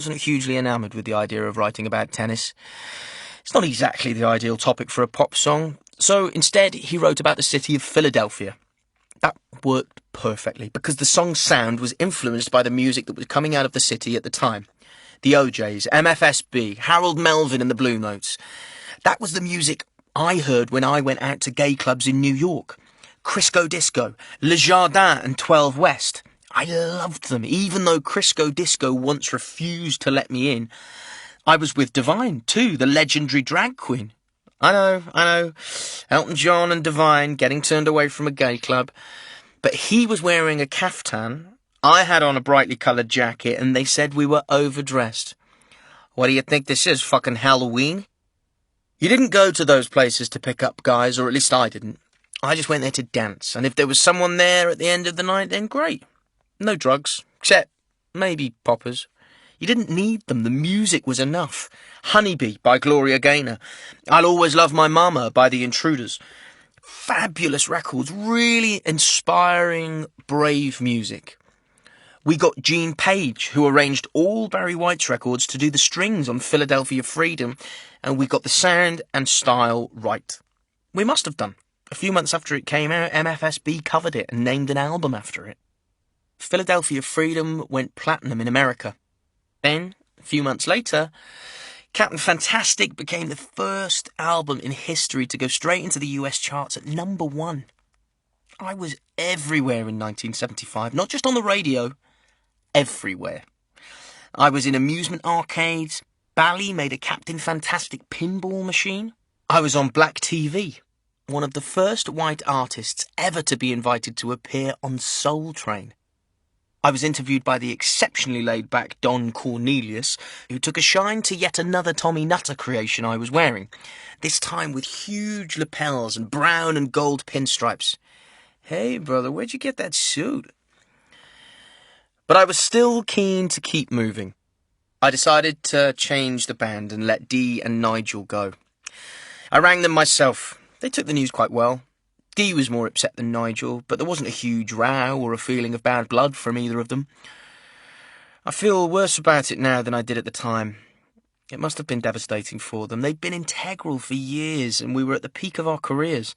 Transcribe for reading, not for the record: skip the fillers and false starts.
wasn't hugely enamoured with the idea of writing about tennis. It's not exactly the ideal topic for a pop song, so instead he wrote about the city of Philadelphia. That worked perfectly, because the song's sound was influenced by the music that was coming out of the city at the time. The OJs, MFSB, Harold Melvin and the Blue Notes. That was the music I heard when I went out to gay clubs in New York. Crisco Disco, Le Jardin and 12 West. I loved them, even though Crisco Disco once refused to let me in. I was with Divine, too, the legendary drag queen. I know. Elton John and Divine getting turned away from a gay club. But he was wearing a caftan. I had on a brightly coloured jacket, and they said we were overdressed. What do you think this is, fucking Halloween? You didn't go to those places to pick up guys, or at least I didn't. I just went there to dance, and if there was someone there at the end of the night, then great. No drugs, except maybe poppers. You didn't need them, the music was enough. Honeybee by Gloria Gaynor. I'll Always Love My Mama by The Intruders. Fabulous records, really inspiring, brave music. We got Gene Page, who arranged all Barry White's records to do the strings on Philadelphia Freedom, and we got the sound and style right. We must have done. A few months after it came out, MFSB covered it and named an album after it. Philadelphia Freedom went platinum in America. Then, a few months later, Captain Fantastic became the first album in history to go straight into the US charts at number 1. I was everywhere in 1975, not just on the radio, everywhere. I was in amusement arcades. Bally made a Captain Fantastic pinball machine. I was on Black TV, one of the first white artists ever to be invited to appear on Soul Train. I was interviewed by the exceptionally laid-back Don Cornelius, who took a shine to yet another Tommy Nutter creation I was wearing, this time with huge lapels and brown and gold pinstripes. Hey, brother, where'd you get that suit? But I was still keen to keep moving. I decided to change the band and let Dee and Nigel go. I rang them myself. They took the news quite well. Dee was more upset than Nigel, but there wasn't a huge row or a feeling of bad blood from either of them. I feel worse about it now than I did at the time. It must have been devastating for them. They'd been integral for years, and we were at the peak of our careers.